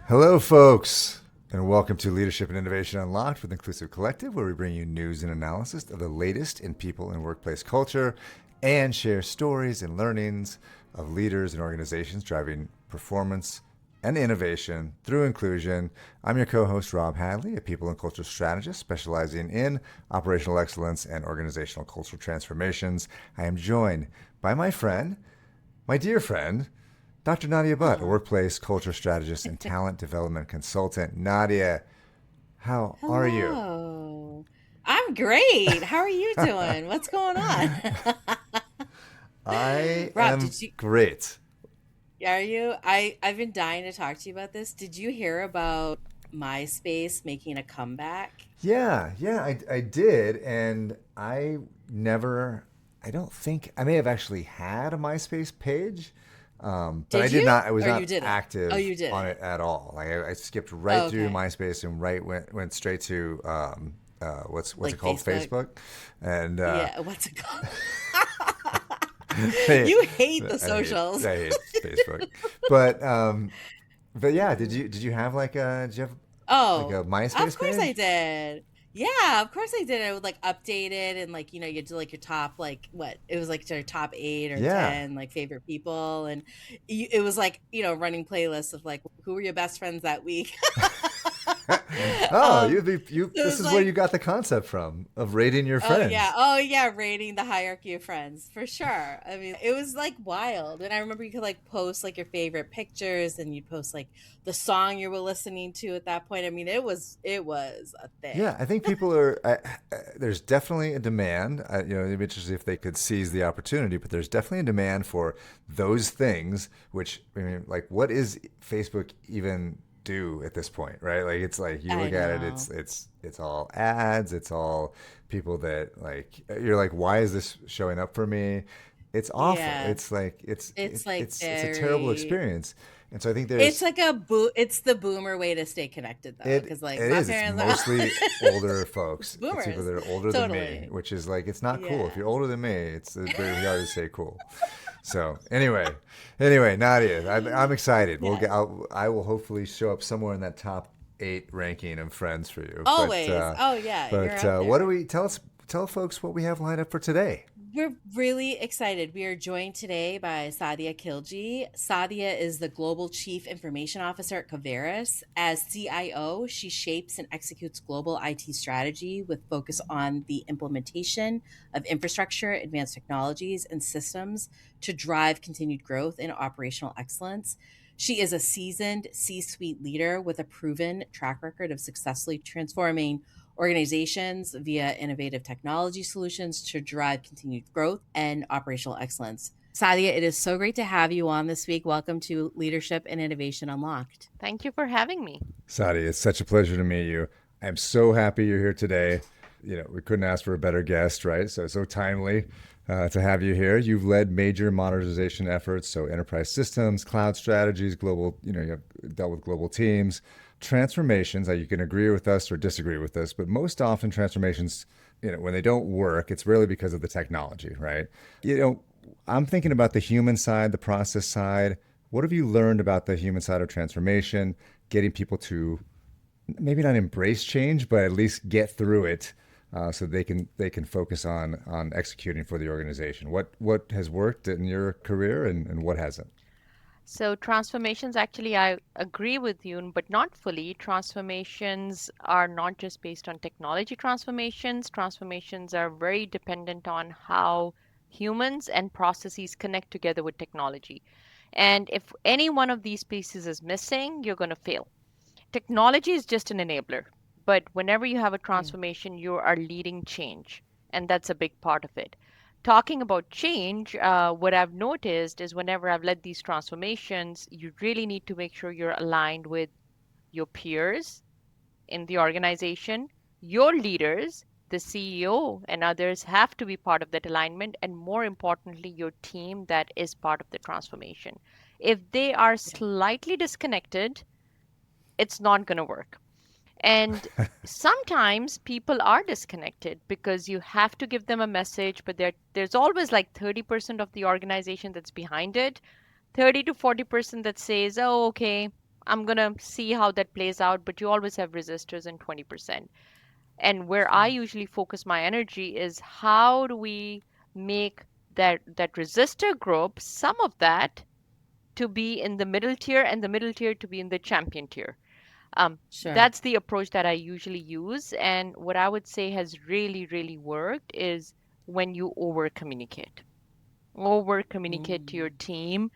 Hello, folks, and welcome to Leadership and Innovation Unlocked with Inclusive Collective, where we bring you news and analysis of the latest in people and workplace culture and share stories and learnings of leaders and organizations driving performance and innovation through inclusion. I'm your co-host, Rob Hadley, a people and culture strategist specializing in operational excellence and organizational cultural transformations. I am joined by my dear friend, Dr. Nadia Butt, a Oh, workplace culture strategist and talent development consultant. Nadia, how are you? hello. I'm great. How are you doing? What's going on? I Rob, am did you great. are you? I've been dying to talk to you about this. Did you hear about MySpace making a comeback? I did. And I don't think, I may have actually had a MySpace page, but I Did did you? not, I was Or you not didn't? Oh, active you on didn't. it at all. Like I skipped right Oh, through okay. MySpace and went straight to, what's it Like called? Facebook? Facebook. And, Yeah, what's it called? I You hate the I hate socials. I hate Facebook, but um, but yeah, did you have did you have like Oh, a of MySpace course I page? did. Yeah, of course I did. I would like update it and like, you do like your top like what? It was like your top 8 or Yeah. 10 like favorite people and it was like, running playlists of like who were your best friends that week. Oh, um you. so it This was is where like you got the concept from of rating your oh yeah. friends. Oh yeah, rating the hierarchy of friends for sure. I mean, it was like wild. And I remember you could like post like your favorite pictures and you'd post like the song you were listening to at that point. I mean, it was a Yeah, thing. I think people are. There's definitely a demand. It'd be interesting if they could seize the opportunity, but there's definitely a demand for those things. Which I mean, like, what is Facebook even do at this point, right? Like, it's like you I look at it, know. it's all ads, it's all people that like. You're like, why is this showing up for me? It's awful. Yeah. It's like It's like it's a terrible very experience. And so I think it's there's like a it's the boomer way to stay connected though, because like it my is. It's parents are mostly older it's folks. It's people boomers. that are older than me, Totally. which is like it's not cool. If Yeah. you're older than me, it's very hard to say cool. So anyway, Nadia, I'm excited. Yeah. I will hopefully show up somewhere in that top 8 ranking of friends for you. Always. Oh yeah, you're up What do there. we tell folks what we have lined up for today? We're really excited. We are joined today by Saadia Khilji. Saadia is the Global Chief Information Officer at Coveros. As CIO, she shapes and executes global IT strategy with focus on the implementation of infrastructure, advanced technologies, and systems to drive continued growth and operational excellence. She is a seasoned C suite leader with a proven track record of successfully transforming organizations via innovative technology solutions to drive continued growth and operational excellence. Sadia, it is so great to have you on this week. Welcome to Leadership and Innovation Unlocked. Thank you for having me. Sadi, it's such a pleasure to meet you. I'm so happy you're here today. We couldn't ask for a better guest, right? So timely to have you here. You've led major modernization efforts, so enterprise systems, cloud strategies, global. You've dealt with global teams, transformations. You can agree with us or disagree with us, but most often transformations, when they don't work, it's really because of the technology, right? You know, I'm thinking about the human side, the process side. What have you learned about the human side of transformation, getting people to maybe not embrace change, but at least get through it, so they can focus on executing for the organization. What has worked in your career and what hasn't? So, transformations actually, I agree with you, but not fully. Transformations are not just based on technology transformations, transformations are very dependent on how humans and processes connect together with technology. And if any one of these pieces is missing, you're going to fail. Technology is just an enabler, but whenever you have a Yeah. transformation, you are leading change, and that's a big part of it. Talking about change, what I've noticed is whenever I've led these transformations, you really need to make sure you're aligned with your peers in the organization, your leaders, the CEO, and others have to be part of that alignment, and more importantly, your team that is part of the transformation. If they are Yeah. slightly disconnected, it's not going to work. And sometimes people are disconnected because you have to give them a message, but there's always like 30% of the organization that's behind it, 30 to 40% that says, oh, okay. I'm going to see how that plays out, but you always have resistors in 20%. And where I Sure. usually focus my energy is how do we make that resistor group, some of that to be in the middle tier and the middle tier to be in the champion tier. Sure. That's the approach that I usually use. And what I would say has really, really worked is when you over communicate to your Mm. team.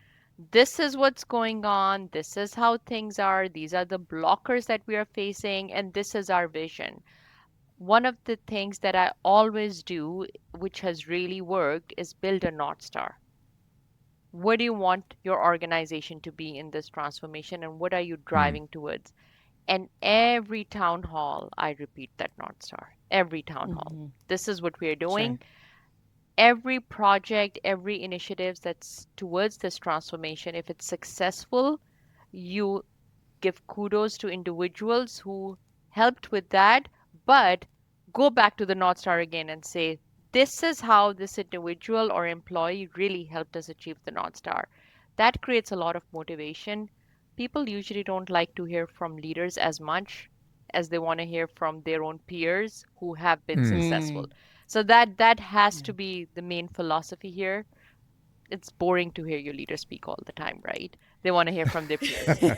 This is what's going on. This is how things are. These are the blockers that we are facing, and this is our vision. One of the things that I always do, which has really worked, is build a North Star. What do you want your organization to be in this transformation, and what are you Hmm. driving towards? And every town hall, I repeat that North Star. Every town hall. Hmm. This is what we are Sure. doing. Every project, every initiative that's towards this transformation, if it's successful, you give kudos to individuals who helped with that, but go back to the North Star again and say, this is how this individual or employee really helped us achieve the North Star. That creates a lot of motivation. People usually don't like to hear from leaders as much as they want to hear from their own peers who have been Hmm. successful. So that has Yeah. to be the main philosophy here. It's boring to hear your leader speak all the time, right? They want to hear from their peers.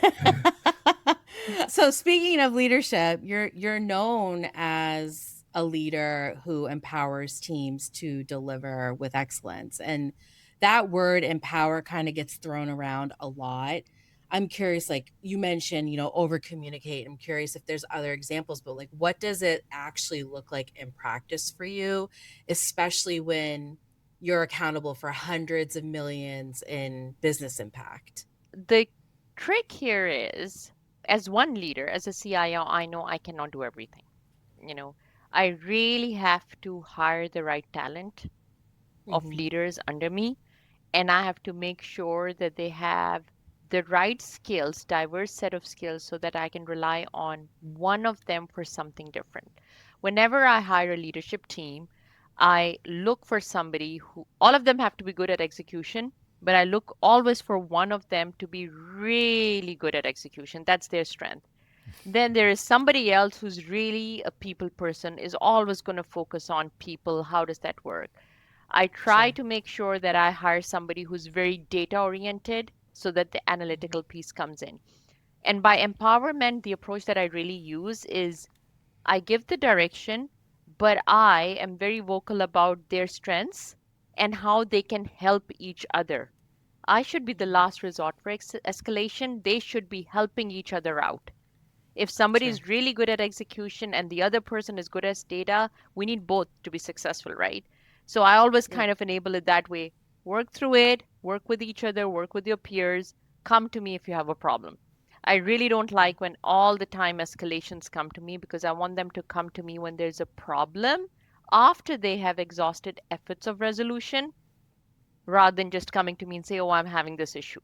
So speaking of leadership, you're known as a leader who empowers teams to deliver with excellence. And that word empower kind of gets thrown around a lot. I'm curious, like you mentioned, over communicate. I'm curious if there's other examples, but like what does it actually look like in practice for you, especially when you're accountable for hundreds of millions in business impact? The trick here is, as one leader, as a CIO, I know I cannot do everything. You know, I really have to hire the right talent of Hmm. leaders under me, and I have to make sure that they have the right skills, diverse set of skills, so that I can rely on one of them for something different. Whenever I hire a leadership team, I look for somebody who, all of them have to be good at execution, but I look always for one of them to be really good at execution. That's their strength. Then there is somebody else who's really a people person, is always going to focus on people. How does that work? I try Sure. to make sure that I hire somebody who's very data oriented so that the analytical piece comes in. And by empowerment, the approach that I really use is I give the direction, but I am very vocal about their strengths and how they can help each other. I should be the last resort for escalation. They should be helping each other out. If somebody Sure. is really good at execution and the other person is good at data, we need both to be successful, right? So I always Yep. kind of enable it that way. Work through it, work with each other, work with your peers. Come to me if you have a problem. I really don't Yeah. like when all the time escalations come to me because I want them to come to me when there's a problem after they have exhausted efforts of resolution rather than just coming to me and say, oh, I'm having this issue.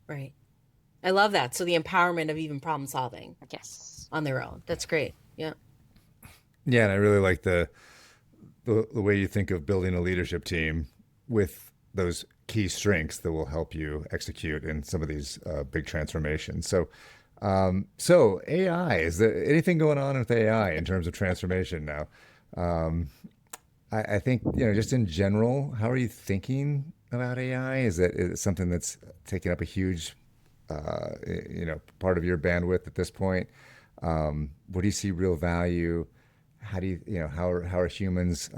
Right. I love that. So the empowerment of even problem solving Yes. on their own. That's great. Yeah. Yeah, and I really like the way you think of building a leadership team with those key strengths that will help you execute in some of these big transformations. So AI, is there anything going on with AI in terms of transformation now? Um, I think just in general, how are you thinking about AI? Is it something that's taking up a huge part of your bandwidth at this point? What do you see real value? How do how are humans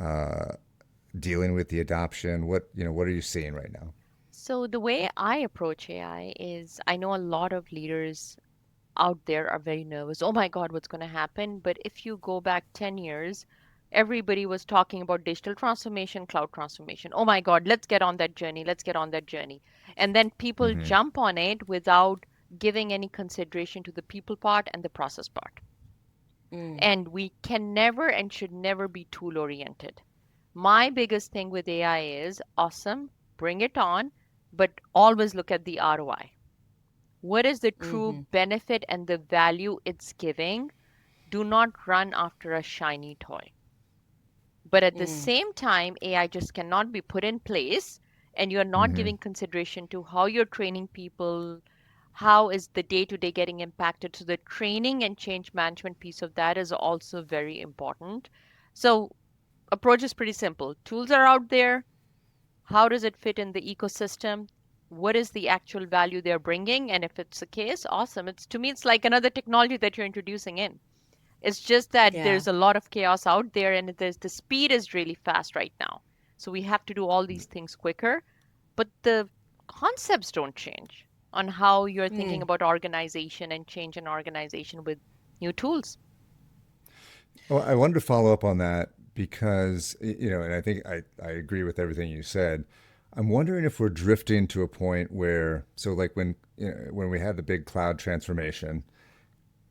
dealing with the adoption? What are you seeing right now? So the way I approach AI is I know a lot of leaders out there are very nervous. Oh my God, what's going to happen? But if you go back 10 years, everybody was talking about digital transformation, cloud transformation. Oh my God, let's get on that journey. Let's get on that journey. And then people Hmm. jump on it without giving any consideration to the people part and the process part. Mm. And we can never and should never be tool oriented. My biggest thing with AI is awesome, bring it on, but always look at the ROI. What is the true Mm-hmm. benefit and the value it's giving? Do not run after a shiny toy. But at the Mm. same time, AI just cannot be put in place, and you're not Hmm. giving consideration to how you're training people, how is the day to day getting impacted. So the training and change management piece of that is also very important. So approach is pretty simple. Tools are out there. How does it fit in the ecosystem? What is the actual value they're bringing? And if it's the case, awesome. It's to me, it's like another technology that you're introducing in. It's just that Yeah. there's a lot of chaos out there, and the speed is really fast right now. So we have to do all these things quicker, but the concepts don't change on how you're thinking Mm. about organization and change in organization with new tools. Well, I wanted to follow up on that because, and I think I agree with everything you said. I'm wondering if we're drifting to a point where, so like when we had the big cloud transformation,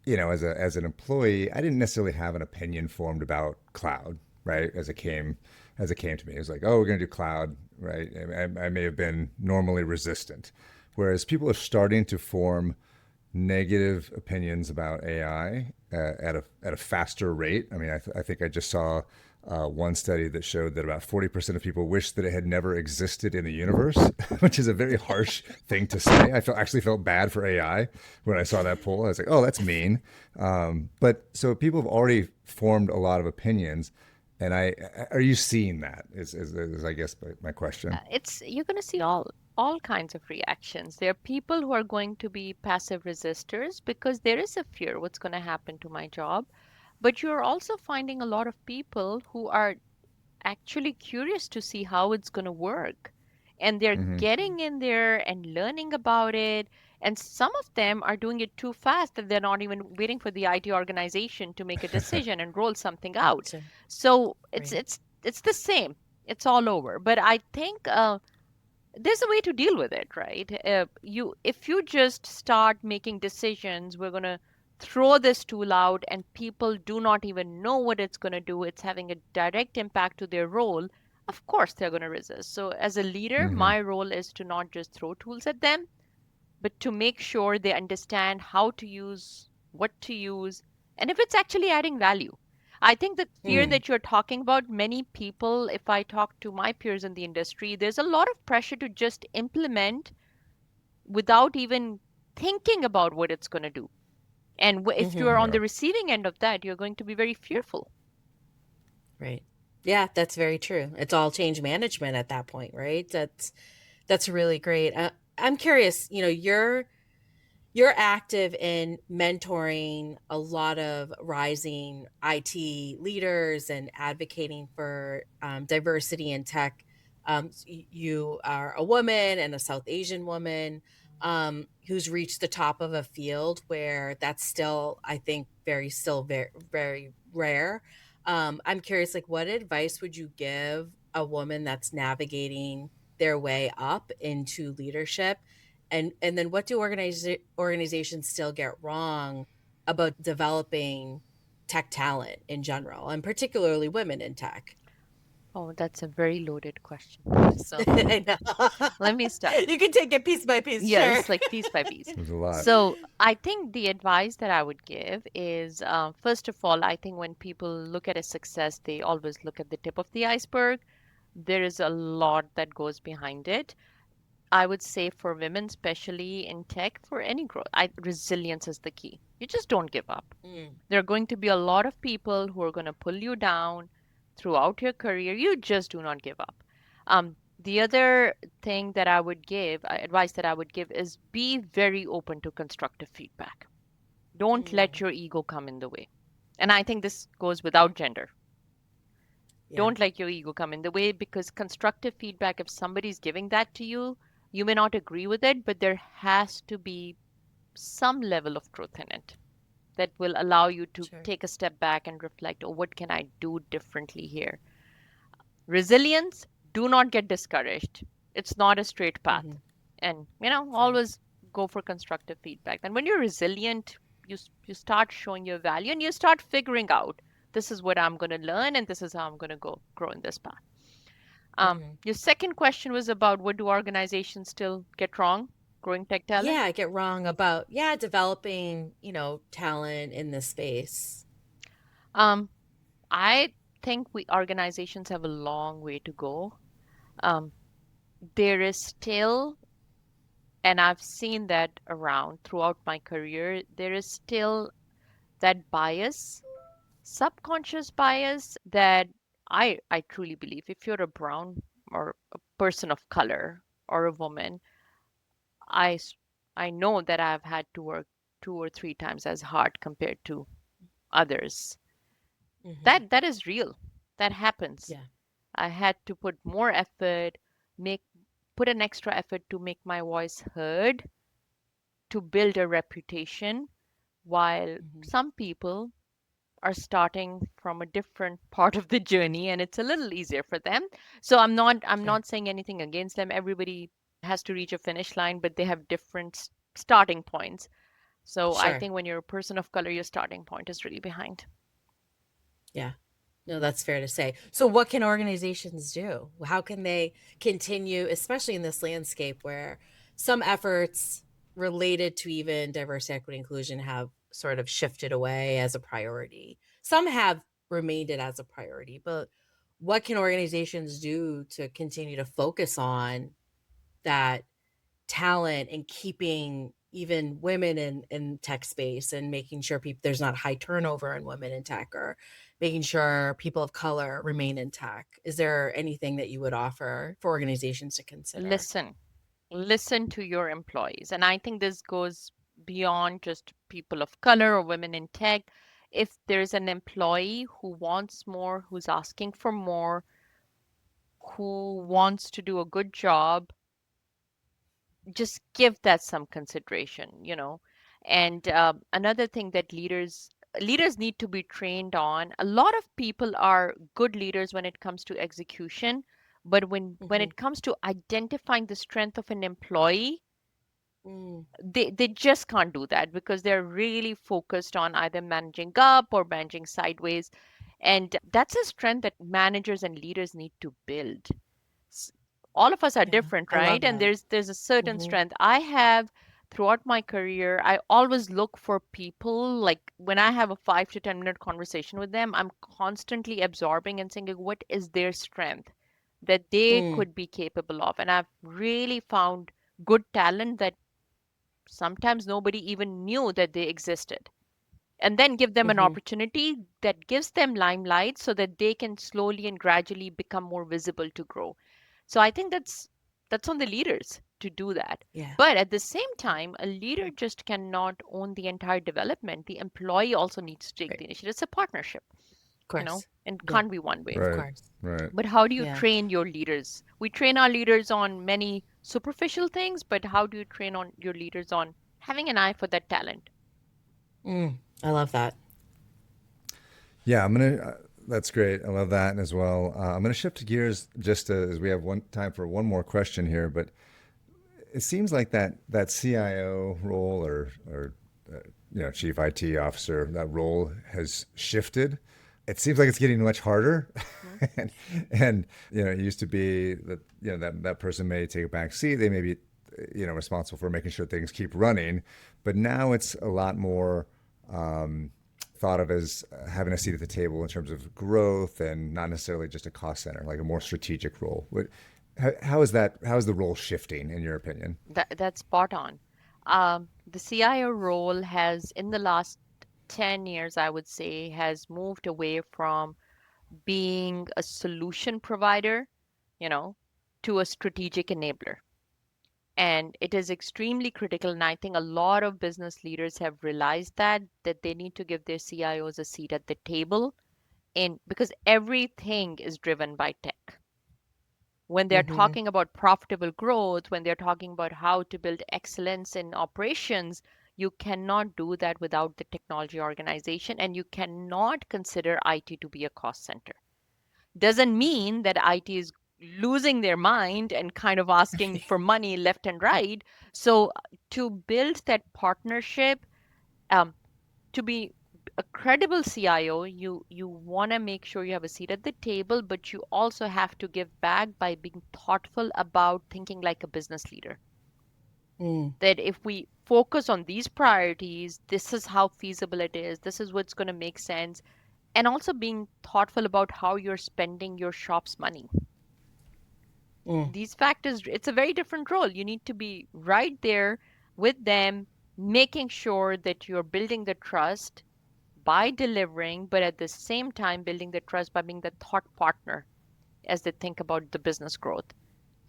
as an employee, I didn't necessarily have an opinion formed about cloud, right? As it came to me, it was like, oh, we're going to do cloud, right? I may have been normally resistant, whereas people are starting to form negative opinions about AI at a faster rate. I mean, I think I just saw one study that showed that about 40% of people wish that it had never existed in the universe, which is a very harsh thing to say. Actually felt bad for AI when I saw that poll. I was like, oh, that's mean. But so people have already formed a lot of opinions. And are you seeing that? Is I guess my question. It's you're going to see all kinds of reactions. There are people who are going to be passive resistors because there is a fear what's going to happen to my job. But you're also finding a lot of people who are actually curious to see how it's going to work. And they're Mm-hmm. getting in there and learning about it. And some of them are doing it too fast that they're not even waiting for the IT organization to make a decision and roll something out. So, So it's right. it's it's the same. It's all over. But I think there's a way to deal with it, right? If you just start making decisions, we're going to throw this tool out and people do not even know what it's going to do. It's having a direct impact to their role. Of course, they're going to resist. So, as a leader, Mm-hmm. my role is to not just throw tools at them, but to make sure they understand how to use, what to use, and if it's actually adding value. I think the fear Mm. that you're talking about, many people, if I talk to my peers in the industry, there's a lot of pressure to just implement without even thinking about what it's going to do. And if Hmm. you're on Yeah. the receiving end of that, you're going to be very fearful. Right. Yeah, that's very true. It's all change management at that point, right? That's really great. I'm curious. You're active in mentoring a lot of rising IT leaders and advocating for diversity in tech. You are a woman and a South Asian woman who's reached the top of a field where that's still, I think, still very, very rare. I'm curious, like, what advice would you give a woman that's navigating their way up into leadership? And then what do organizations still get wrong about developing tech talent in general, and particularly women in tech? Oh, that's a very loaded question. So I know. let me start. You can take it piece by piece, Yeah, sure. it's like piece by piece. There's a lot. So I think the advice that I would give is, first of all, I think when people look at a success, they always look at the tip of the iceberg. There is a lot that goes behind it. I would say for women, especially in tech, for any growth, resilience is the key. You just don't give up. Mm, There are going to be a lot of people who are going to pull you down throughout your career. You just do not give up. The other thing that I would give, advice that I would give is be very open to constructive feedback. Don't let mm, your ego come in the way. And I think this goes without gender. yeah, Don't let your ego come in the way because constructive feedback, if somebody's giving that to you, you may not agree with it, but there has to be some level of truth in it that will allow you to sure. take a step back and reflect, oh, what can I do differently here? Resilience, do not get discouraged. It's not a straight path. Hmm. And, Right. always go for constructive feedback. And when you're resilient, you start showing your value and you start figuring out this is what I'm going to learn and this is how I'm going to go grow in this path. Hmm. Your second question was about what do organizations still get wrong growing tech Yeah, talent? I get wrong about developing talent in this space. Um, I think we organizations have a long way to go. Um, there is still And I've seen that around throughout my career. There is still that bias, subconscious bias that I truly believe if you're a brown or a person of color or a woman, I s- I know that I've had to work 2 or 3 times as hard compared to others. Hmm. That is real. That happens. Yeah. I had to put more effort, make put an extra effort to make my voice heard, to build a reputation, while Hmm. some people are starting from a different part of the journey and it's a little easier for them. So I'm Sure. not saying anything against them. Everybody has to reach a finish line, but they have different starting points. So I Sure. think when you're a person of color, your starting point is really behind. Yeah. No, that's fair to say. So, what can organizations do? How can they continue, especially in this landscape where some efforts related to even diversity, equity, inclusion have sort of shifted away as a priority? Some have remained it as a priority, but what can organizations do to continue to focus on that talent and keeping even women in tech space and making sure people there's not high turnover in women in tech or making sure people of color remain in tech? Is there anything that you would offer for organizations to consider? Listen, listen to your employees. And I think this goes beyond just people of color or women in tech. If there's an employee who wants more, who's asking for more, who wants to do a good job, just give that some consideration. And another thing that leaders need to be trained on. A lot of people are good leaders when it comes to execution, but when Hmm. it comes to identifying the strength of an employee, Mm. they just can't do that because they're really focused on either managing up or managing sideways. And that's a strength that managers and leaders need to build. s- all of us are Yeah, different, I love right? And that. there's a certain Hmm. strength I have throughout my career. I always look for people, like when I have a 5 to 10 minute conversation with them, I'm constantly absorbing and saying, like, what is their strength that they Mm. could be capable of? And I've really found good talent that sometimes nobody even knew that they existed, and then give them an Hmm. opportunity that gives them limelight so that they can slowly and gradually become more visible to grow. So I think that's on the leaders to do that. Yeah. But at the same time, a leader just cannot own the entire development. The employee also needs to take Right. the initiative. It's a partnership, Of course. and Yeah. can't be one way. Of Right. course. Right. But how do you Yeah. train your leaders? We train our leaders on many superficial things, but how do you train on your leaders on having an eye for that talent? Mm. I love that. Yeah, I'm gonna. That's great. I love that as well. I'm gonna shift gears just as we have one time for one more question here. But it seems like that CIO role or chief IT officer, that role has shifted. It seems like it's getting much harder, Hmm? and it used to be that that person may take a back seat. They may be responsible for making sure things keep running, but now it's a lot more thought of as having a seat at the table in terms of growth and not necessarily just a cost center, like a more strategic role. How is that? How is the role shifting in your opinion? That's spot on. The CIO role has, in the last 10 years, I would say, has moved away from being a solution provider, you know, to a strategic enabler. And it is extremely critical. And I think a lot of business leaders have realized that they need to give their CIOs a seat at the table in because everything is driven by tech. When they're Hmm. talking about profitable growth, when they're talking about how to build excellence in operations, you cannot do that without the technology organization, and you cannot consider IT to be a cost center. Doesn't mean that IT is losing their mind and kind of asking for money left and right. So, to build that partnership, um, to be a credible CIO, you want to make sure you have a seat at the table, but you also have to give back by being thoughtful about thinking like a business leader. Mm. That if we focus on these priorities, this is how feasible it is, this is what's going to make sense, and also being thoughtful about how you're spending your shop's money. These factors, it's a very different role. You need to be right there with them, making sure that you're building the trust by delivering, but at the same time, building the trust by being the thought partner as they think about the business growth.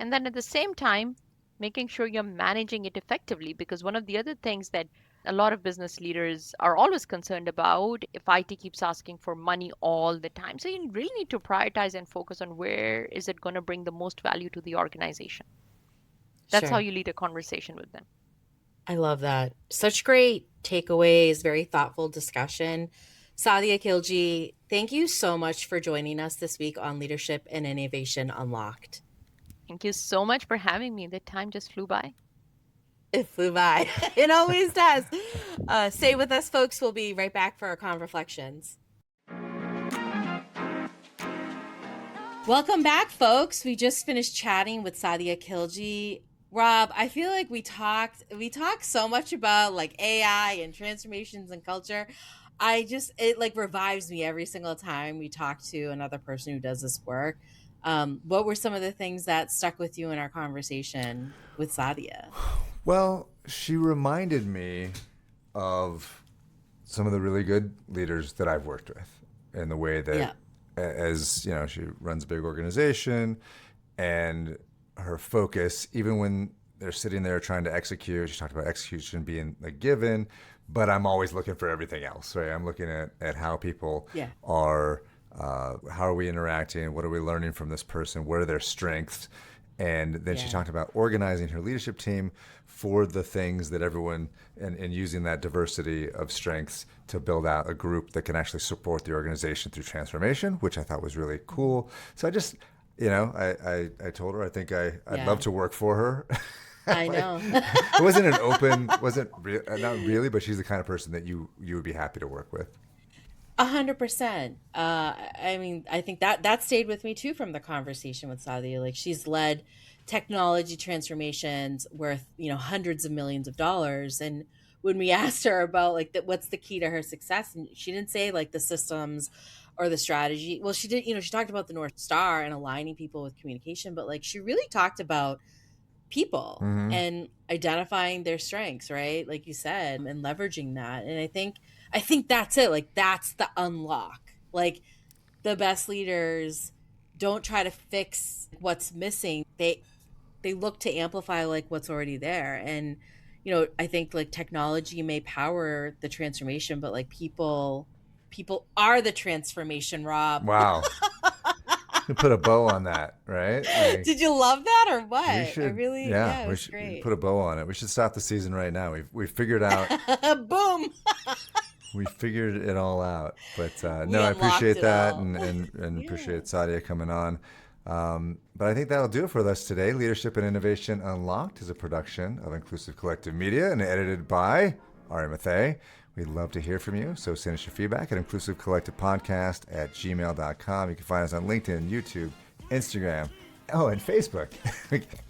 And then at the same time, making sure you're managing it effectively. Because one of the other things that a lot of business leaders are always concerned about if IT keeps asking for money all the time. So you really need to prioritize and focus on where is it going to bring the most value to the organization. That's how Sure. you lead a conversation with them. I love that. Such great takeaways, very thoughtful discussion. Saadia Khilji, thank you so much for joining us this week on Leadership and Innovation Unlocked. Thank you so much for having me. The time just flew by. It flew by. It always does. Stay with us, folks. We'll be right back for our Con Reflections. Welcome back, folks. We just finished chatting with Saadia Khilji. Rob, I feel like we talked so much about like AI and transformations and culture. It like revives me every single time we talk to another person who does this work. What were some of the things that stuck with you in our conversation with Saadia? Well, she reminded me of some of the really good leaders that I've worked with in the way that, Yeah. as you know, she runs a big organization, and her focus, even when they're sitting there trying to execute, she talked about execution being a given, but I'm always looking for everything else, right? I'm looking at how people Yeah. are, how are we interacting? What are we learning from this person? What are their strengths? And then she Yeah. talked about organizing her leadership team for the things that everyone, and using that diversity of strengths to build out a group that can actually support the organization through transformation, which I thought was really cool. So I just, I told her I think I'd Yeah. love to work for her. I know. It wasn't an open, not really, but she's the kind of person that you would be happy to work with. 100%. I mean, I think that stayed with me too from the conversation with Sadia. Like she's led technology transformations worth hundreds of millions of dollars, and when we asked her about like what's the key to her success, and she didn't say like the systems or the strategy. Well, she did. She talked about the North Star and aligning people with communication, but like she really talked about people Mm-hmm. and identifying their strengths, right? Like you said, and leveraging that. And I think that's it. Like that's the unlock. Like the best leaders don't try to fix what's missing. They look to amplify like what's already there. And I think like technology may power the transformation, but like people are the transformation, Rob. Wow. You put a bow on that, right? Like, Did you love that or what? we should, Yeah, it we was should great. put a bow on it. We should stop the season right now. We've figured out, Boom. we figured it all out. But no, We I unlocked appreciate it that, all. and Yeah. appreciate Sadia coming on. But I think that'll do it for us today. Leadership and Innovation Unlocked is a production of Inclusive Collective Media and edited by Ari Mathey. We'd love to hear from you, so send us your feedback at inclusivecollectivepodcast@gmail.com. You can find us on LinkedIn, YouTube, Instagram, and Facebook.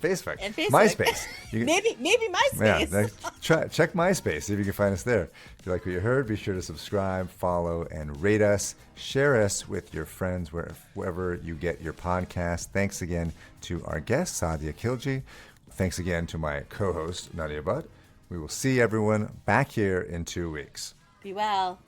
Facebook. And Facebook. MySpace. You can, Maybe yeah, MySpace. check MySpace. See if you can find us there. If you like what you heard, be sure to subscribe, follow, and rate us. Share us with your friends wherever you get your podcast. Thanks again to our guest, Saadia Khilji. Thanks again to my co-host, Nadia Butt. We will see everyone back here in 2 weeks. Be well.